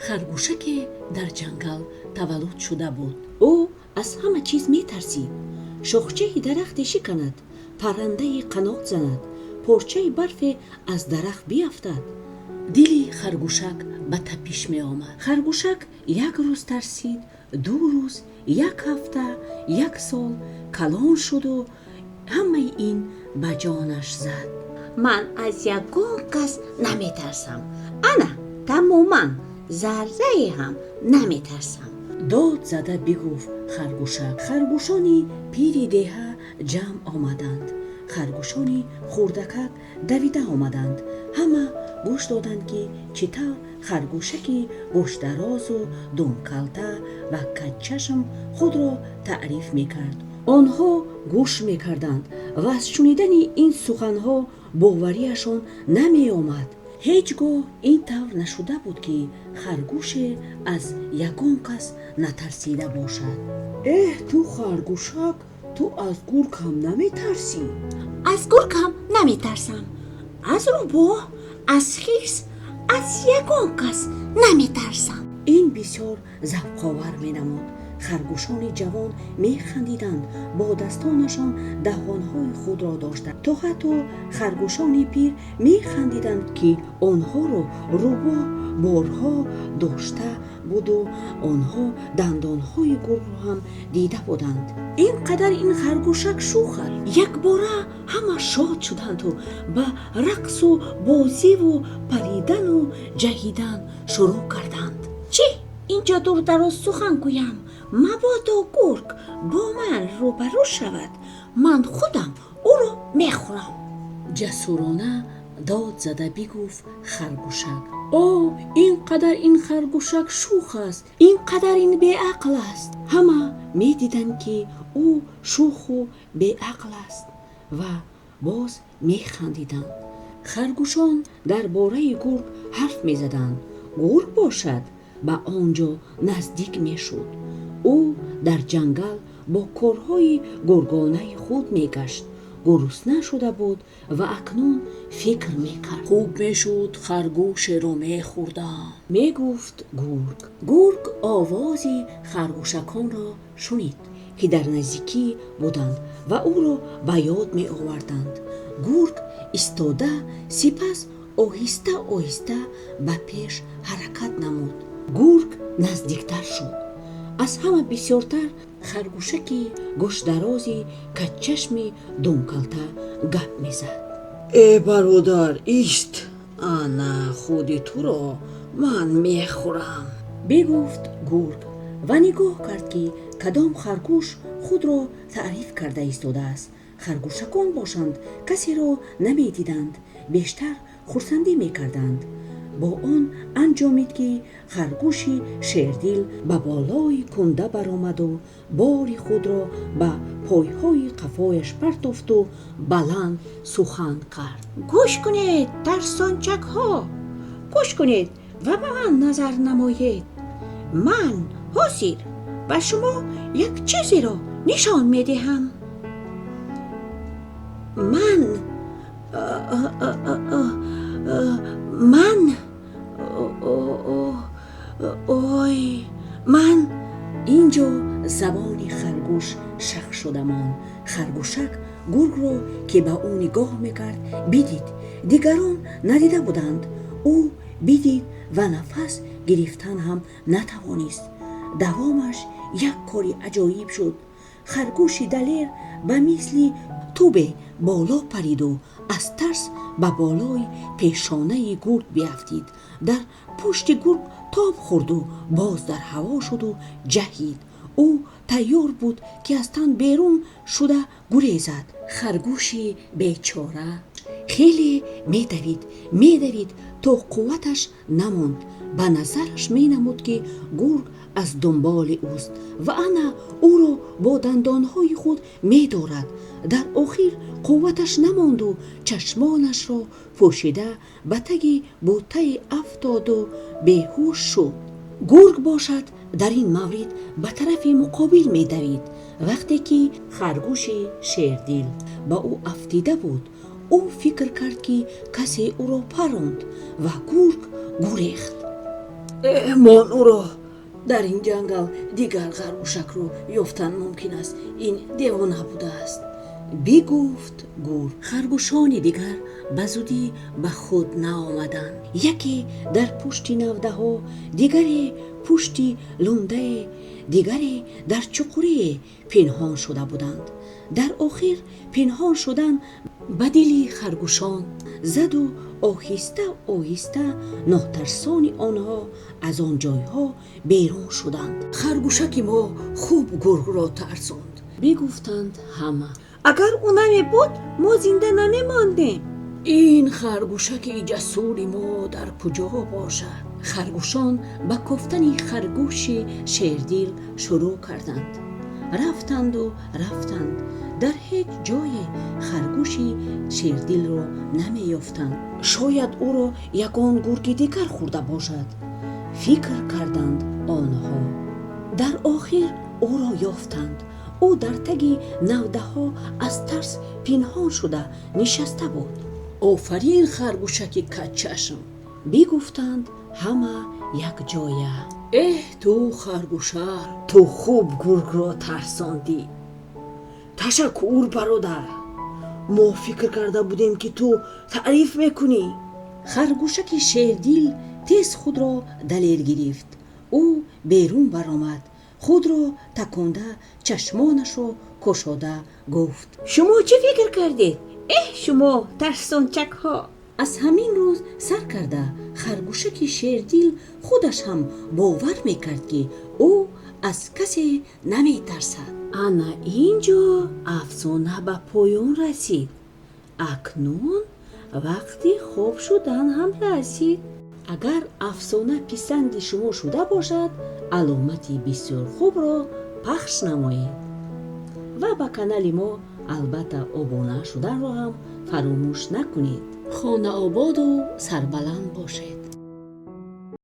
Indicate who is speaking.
Speaker 1: خرگوشک در جنگل تولد شده بود. او از همه چیز می ترسید. شاخچه درخت شکند، پرنده قنات زند، پارچه برف از درخت بیفتد. دل خرگوشک به تپش می آمد. خرگوشک یک روز ترسید، 2 روز، 1 هفته، 1 سال کلان شد و همه این به جانش زد.
Speaker 2: من از یگان کس نمی ترسم. انا تماما ذره هم نمی ترسم.
Speaker 1: داد زده بگفت خرگوشک. خرگوشانی پیری دیه جمع آمدند. خرگوشانی خردکک دویده آمدند. همه گوش دادند که چطور خرگوشکی گوش دراز و دمکلته و کچشم خود را تعریف میکرد. آنها گوش میکردند و از شنیدن این سخنها باوریشان نمی آمد. هیچگاه این طور نشده بود که خرگوش از یگان کس نترسیده باشد. تو خرگوشک، تو از گرگ هم نمی ترسی؟
Speaker 2: از گرگ هم نمی ترسم. از روباه، از خیس، از یگان کس نمی ترسم.
Speaker 1: این بسیار ذوق‌آور می نمود. خرگوشان جوان می خندیدند، با دستانشان دهانهای خود را داشتند. تا حتی خرگوشان پیر می خندیدند که آنها را روباه بارها داشته بود و آنها دندانهای گرگ را هم دیده بودند. اینقدر این خرگوشک شوخ است. یک باره همه شاد شدند و به رقص و بازی و پریدن و جهیدن شروع کردند.
Speaker 2: چی؟ اینجا دور دراز سخن گویم؟ مبادا گرگ با من روبرو شود، من خودم او را میخورم.
Speaker 1: جسورانه داد زده بگفت خرگوشک. اینقدر این خرگوشک شوخ است، اینقدر این بی عقل است. همه می دیدند که او شوخ و بی عقل است و باز می خندیدند. خرگوشان در باره گرگ حرف می زدند. گرگ باشد به آنجا نزدیک می شد. او در جنگل با کارهای گرگانه خود می گشت. گرسنه شده بود و اکنون فکر می کرد. خوب می شد خرگوش رو می خوردم، می گفت گرگ. گرگ آوازی خرگوشکان را شنید که در نزدیکی بودند و او را به یاد می آوردند. گرگ ایستاده، سپس آهسته آهسته به پیش حرکت نمود. گرگ نزدیکتر شد. از همه بسیارتر خرگوشکی گوش درازی کچشمی دمکلته گپ میزد.
Speaker 3: برادر ایست، انا خودی تو را من میخورم،
Speaker 1: بگفت گرگ و نگاه کرد که کدام خرگوش خود را تعریف کرده ایستاده است. خرگوشکان باشند کسی را نمیدیدند، بیشتر خرسندی میکردند. با آن انجامید که خرگوشی شیردل به بالای کنده برآمد و باری خود را به پایهای قفایش پرتافت و بلند سخن کرد.
Speaker 2: گوش کنید ترسانچک ها، گوش کنید و به من نظر نمایید. من حاضر به شما یک چیزی را نشان می دهم. من
Speaker 1: اینجا زبان خرگوش شق شده ماند. خرگوشک گرگ را که به او نگاه میکرد بدید. دیگران ندیده بودند. او بدید و نفس گرفتن هم نتوانست. دوامش یک کاری عجایب شد. خرگوش دلیر به مثل توپ بالا پرید و از ترس به بالای پیشانه گرگ بیفتید. در پشت گرگ تاب خورد و باز در هوا شد و جهید. او تیار بود که از تن بیرون شده گریزد. خرگوش بیچاره خیلی میدوید تا قوتش نماند. به نظرش می نمود که گرگ از دنبال اوست و انا او را با دندانهای خود می دارد. در آخر قوتش نماند و چشمانش را پوشیده به تگ بوته افتاد و بیهوش شد. گرگ باشد در این مورد به طرف مقابل می دوید. وقتی که خرگوش شیردل با او افتیده بود، او فکر کرد که کسی او را پراند و گرگ گریخت.
Speaker 3: мон ӯро
Speaker 1: дар ин ҷангал дигар харгушакро ёфтан мумкин аст. ин девона будааст, бигуфт гур. харгушони дигар ба зудӣ ба худ наомаданд. яке дар пушти навдаҳо, дигаре пушти лундае, дигаре дар чуқурие пинҳон шуда буданд. дар охир пинҳон шудан ба дили харгушон заду оҳиста оҳиста ноҳтарсони онҳо аз он ҷойҳо берун шуданд. харгушаки мо хуб гургро тарсонд, бигуфтанд ҳама.
Speaker 2: агар ӯ намебуд мо зинда намемондем.
Speaker 1: ин харгушаки ҷасури мо дар куҷо бошад? харгушон ба кофтани харгуши шердил шурӯъ карданд. рафтанду рафтанд, дар ҳеҷ ҷое харгуши шердилро намеёфтанд. шояд ӯро ягон гурги дигар хӯрда бошад, фикр карданд онҳо. дар охир ӯро ёфтанд. ӯ дар таги навдаҳо аз тарс пинҳон шуда нишаста буд. офарин харгушаки каччашм, бигуфтанд ҳама якҷоя. эҳ ту харгушар,
Speaker 3: ту хуб гургро тарсондӣ. ташаккур бародар, мо фикр карда будем ки ту таъриф мекунӣ.
Speaker 1: харгушаки шердил тез худро далел гирифт. ӯ берун баромад, худро таконда чашмонашро кушода гуфт.
Speaker 2: шумо чӣ фикр кардед? эҳ шумо тарсончакҳо!
Speaker 1: аз ҳамин рӯз сар карда харгушаки шердил худаш ҳам бовар мекард ки ӯ аз касе наметарсад.
Speaker 3: ана ин ҷо афсона ба поён расид. акнун вақти хоб шудан ҳам расид.
Speaker 1: агар афсона писанди шумо шуда бошад, аломати бисёр хубро пахш намоед ва ба канали мо албатта обуна шуданро ҳам фаромӯш накунед. хонаободу сарбаланд бошед.